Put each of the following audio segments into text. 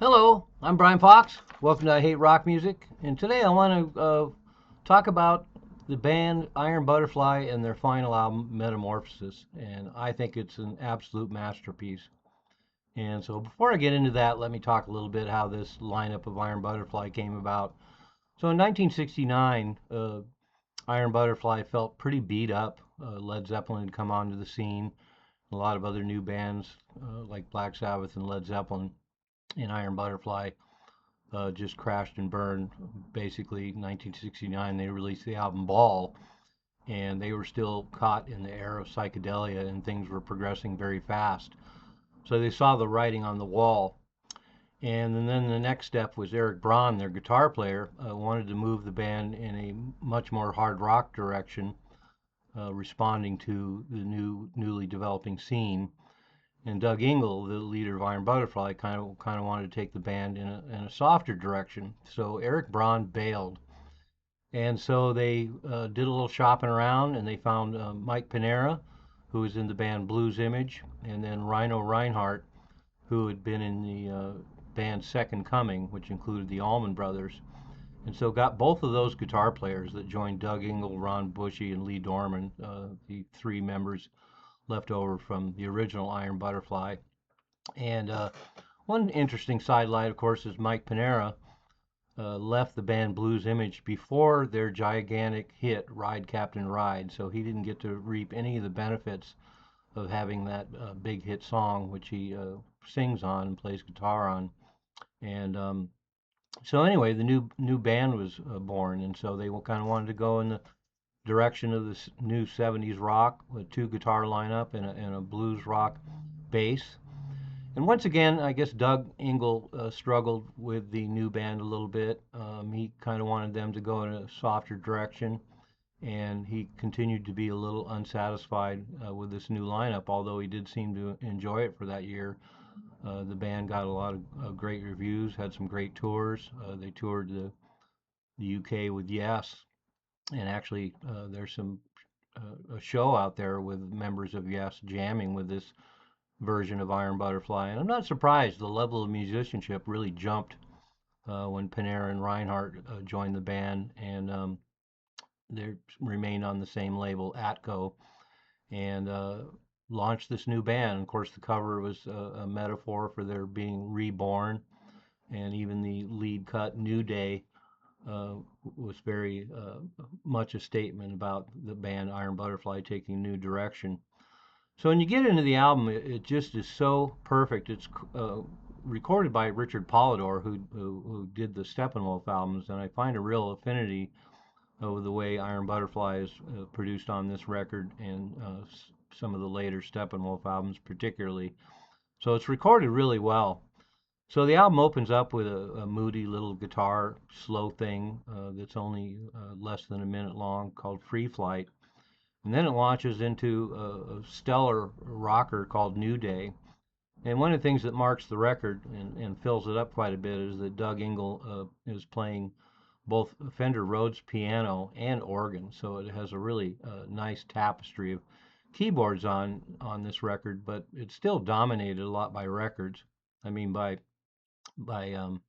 Hello, I'm Brian Fox. Welcome to I Hate Rock Music. And today I want to talk about the band Iron Butterfly and their final album, Metamorphosis. And I think it's an absolute masterpiece. And so before I get into that, let me talk a little bit how this lineup of Iron Butterfly came about. So in 1969, Iron Butterfly felt pretty beat up. Led Zeppelin had come onto the scene. A lot of other new bands like Black Sabbath and Led Zeppelin and Iron Butterfly just crashed and burned. Basically, 1969, they released the album Ball, and they were still caught in the era of psychedelia, and things were progressing very fast. So they saw the writing on the wall. And then the next step was Eric Braun, their guitar player, wanted to move the band in a much more hard rock direction, responding to the newly developing scene. And Doug Ingle, the leader of Iron Butterfly, kind of wanted to take the band in a softer direction. So Eric Braun bailed, and so they did a little shopping around, and they found Mike Panera, who was in the band Blues Image, and then Rhino Reinhardt, who had been in the band Second Coming, which included the Allman Brothers, and so got both of those guitar players that joined Doug Ingle, Ron Bushy, and Lee Dorman, the three members left over from the original Iron Butterfly. And one interesting sidelight, of course, is Mike Panera left the band Blues Image before their gigantic hit Ride Captain Ride, so he didn't get to reap any of the benefits of having that big hit song, which he sings on and plays guitar on. And so anyway, the new band was born, and so they kind of wanted to go in the direction of this new 70s rock with two guitar lineup and a blues rock bass. And once again, I guess Doug Ingle struggled with the new band a little bit. He kind of wanted them to go in a softer direction, and he continued to be a little unsatisfied with this new lineup, although he did seem to enjoy it for that year. The band got a lot of great reviews, had some great tours. They toured the UK with Yes, and actually there's a show out there with members of Yes jamming with this version of Iron Butterfly. And I'm not surprised. The level of musicianship really jumped when Panera and Reinhardt joined the band, and they remained on the same label, Atco, and launched this new band. Of course, the cover was a metaphor for their being reborn, and even the lead cut, New Day, was very much a statement about the band Iron Butterfly taking a new direction. So when you get into the album, it just is so perfect. It's recorded by Richard Polidor, who did the Steppenwolf albums, and I find a real affinity with the way Iron Butterfly is produced on this record and some of the later Steppenwolf albums particularly. So it's recorded really well. So the album opens up with a moody little guitar slow thing that's only less than a minute long called Free Flight. And then it launches into a stellar rocker called New Day. And one of the things that marks the record and fills it up quite a bit is that Doug Ingle is playing both Fender Rhodes piano and organ. So it has a really nice tapestry of keyboards on this record, but it's still dominated a lot by records. I mean by um,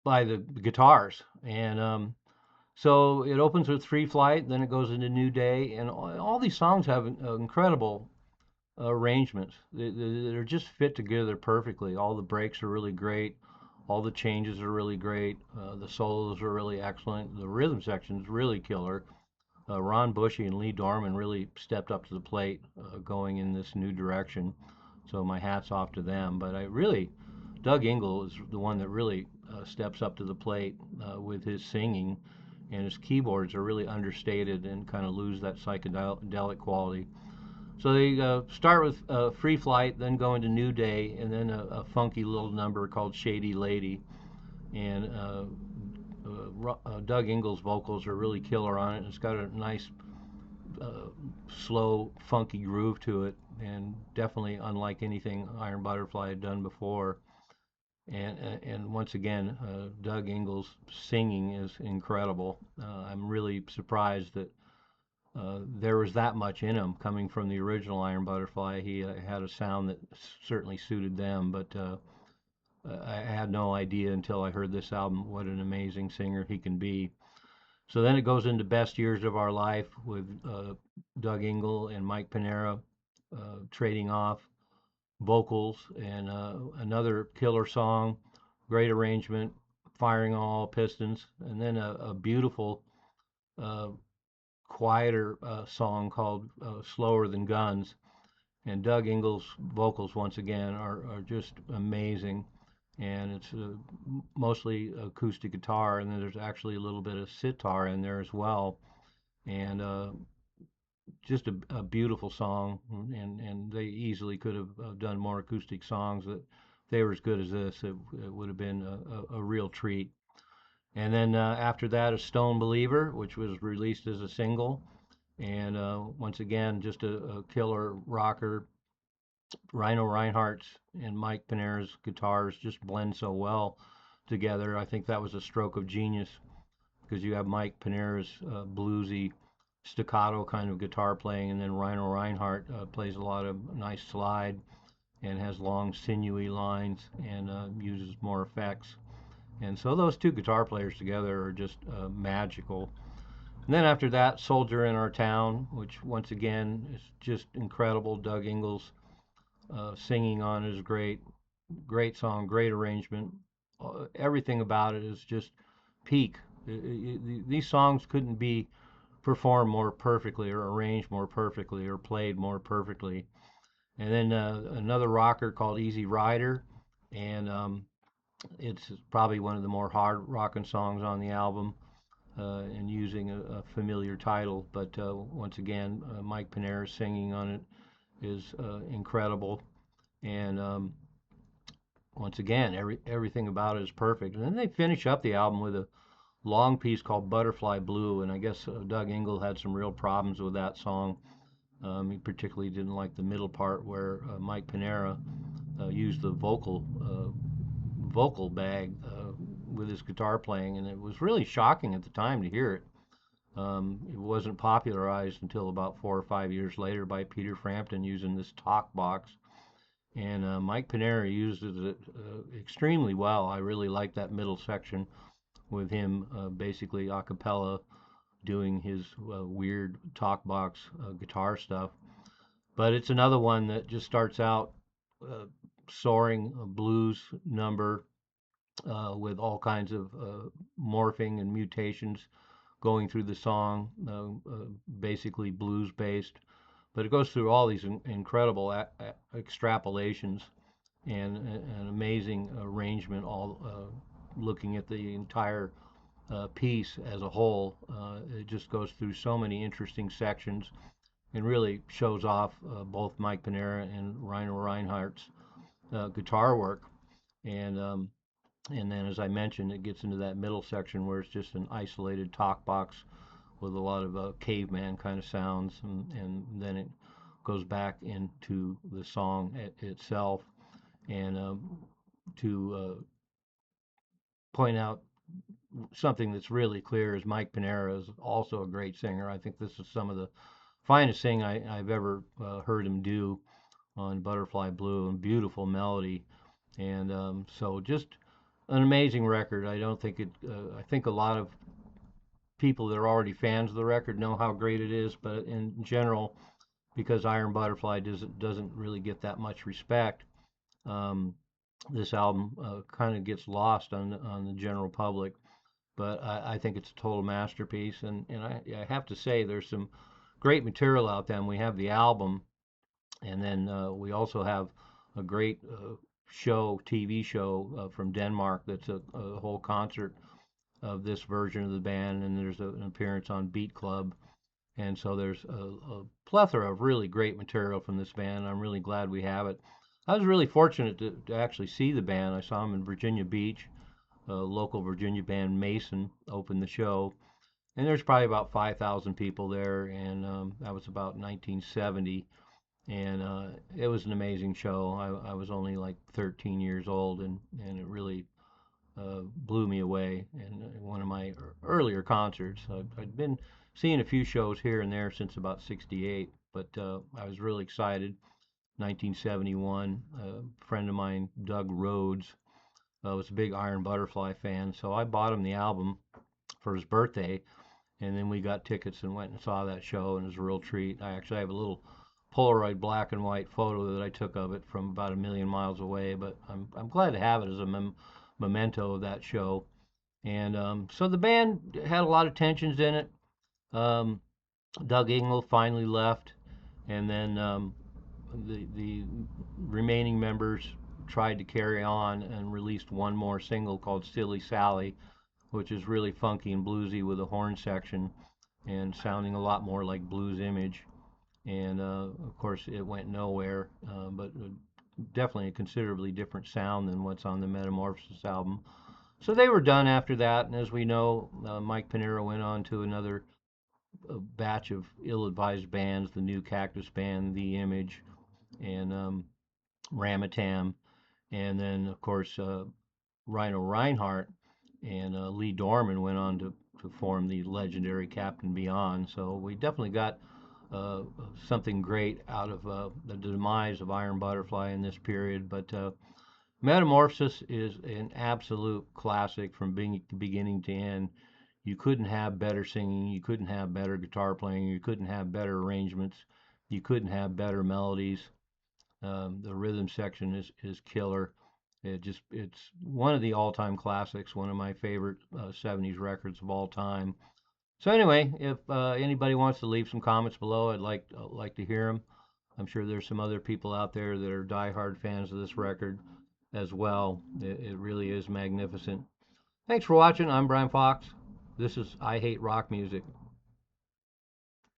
by the guitars. And so it opens with Free Flight, then it goes into New Day, and all these songs have incredible arrangements. They're just fit together perfectly. All the breaks are really great. All the changes are really great. The solos are really excellent. The rhythm section is really killer. Ron Bushy and Lee Dorman really stepped up to the plate going in this new direction. So my hat's off to them. But Doug Ingle is the one that really steps up to the plate with his singing, and his keyboards are really understated and kind of lose that psychedelic quality. So they start with Free Flight, then go into New Day, and then a funky little number called Shady Lady. And Doug Ingle's vocals are really killer on it. It's got a nice, slow, funky groove to it, and definitely unlike anything Iron Butterfly had done before. And once again, Doug Ingle's singing is incredible. I'm really surprised that there was that much in him coming from the original Iron Butterfly. He had a sound that certainly suited them, but I had no idea until I heard this album what an amazing singer he can be. So then it goes into Best Years of Our Life with Doug Ingle and Mike Panera trading off vocals, and another killer song, great arrangement, firing on all pistons, and then a beautiful, uh, quieter song called Slower Than Guns. And Doug Ingle's vocals, once again, are just amazing. And it's mostly acoustic guitar, and then there's actually a little bit of sitar in there as well. And just a beautiful song, and they easily could have done more acoustic songs that if they were as good as this. It would have been a real treat. And then after that, a Stone Believer, which was released as a single, and once again, just a killer rocker. Rhino Reinhardt's and Mike Panera's guitars just blend so well together. I think that was a stroke of genius because you have Mike Panera's bluesy staccato kind of guitar playing, and then Rhino Reinhardt plays a lot of nice slide and has long sinewy lines and uses more effects. And so those two guitar players together are just magical. And then after that, Soldier in Our Town, which once again is just incredible. Doug Ingles singing on it is great. Great song, great arrangement. Everything about it is just peak. These songs couldn't be performed more perfectly or arranged more perfectly or played more perfectly. And then another rocker called Easy Rider, and it's probably one of the more hard rocking songs on the album, and using a familiar title. But once again, Mike Panera singing on it is incredible, and once again, everything about it is perfect. And then they finish up the album with a long piece called Butterfly Blue, and I guess Doug Ingle had some real problems with that song. He particularly didn't like the middle part where Mike Panera used the vocal bag with his guitar playing, and it was really shocking at the time to hear it. It wasn't popularized until about 4 or 5 years later by Peter Frampton using this talk box, and Mike Panera uses it extremely well. I really like that middle section with him basically a cappella doing his weird talk box guitar stuff. But it's another one that just starts out uh, soaring blues number with all kinds of morphing and mutations going through the song, basically blues based. But it goes through all these incredible extrapolations and an amazing arrangement, all looking at the entire piece as a whole. It just goes through so many interesting sections and really shows off both Mike Panera and Rhino Reinhardt's guitar work. And and then, as I mentioned, it gets into that middle section where it's just an isolated talk box with a lot of caveman kind of sounds, and then it goes back into the song itself. And to point out something that's really clear is Mike Panera is also a great singer. I think this is some of the finest thing I've ever heard him do on Butterfly Blue, and beautiful melody. And so just an amazing record. I don't think it. I think a lot of people that are already fans of the record know how great it is, but in general, because Iron Butterfly doesn't really get that much respect, um, this album kind of gets lost on the general public. But I think it's a total masterpiece, and I have to say there's some great material out there. And we have the album, and then we also have a great TV show from Denmark that's a whole concert of this version of the band, and there's an appearance on Beat Club. And so there's a plethora of really great material from this band. I'm really glad we have it. I was really fortunate to actually see the band. I saw them in Virginia Beach. A local Virginia band, Mason, opened the show. And there's probably about 5,000 people there, and that was about 1970. And it was an amazing show. I was only like 13 years old, and it really blew me away. And one of my earlier concerts, I'd been seeing a few shows here and there since about '68, but I was really excited. 1971, a friend of mine, Doug Rhodes, was a big Iron Butterfly fan, so I bought him the album for his birthday, and then we got tickets and went and saw that show, and it was a real treat. I actually have a little Polaroid black and white photo that I took of it from about a million miles away, but I'm glad to have it as a memento of that show. And so the band had a lot of tensions in it. Um, Doug Engel finally left, and then the remaining members tried to carry on and released one more single called Silly Sally, which is really funky and bluesy with a horn section and sounding a lot more like Blues Image. And of course, it went nowhere, but definitely a considerably different sound than what's on the Metamorphosis album. So they were done after that, and as we know, Mike Pinero went on to another batch of ill-advised bands, the New Cactus Band, The Image, and Ramatam, and then of course Rhino Reinhardt and Lee Dorman went on to form the legendary Captain Beyond. So we definitely got uh, something great out of the demise of Iron Butterfly in this period. But Metamorphosis is an absolute classic from beginning to end. You couldn't have better singing, you couldn't have better guitar playing, you couldn't have better arrangements, you couldn't have better melodies. The rhythm section is killer. It's one of the all-time classics, one of my favorite 70s records of all time. So anyway, if anybody wants to leave some comments below, I'd like to hear them. I'm sure there's some other people out there that are diehard fans of this record as well. It really is magnificent. Thanks for watching. I'm Brian Fox. This is I Hate Rock Music.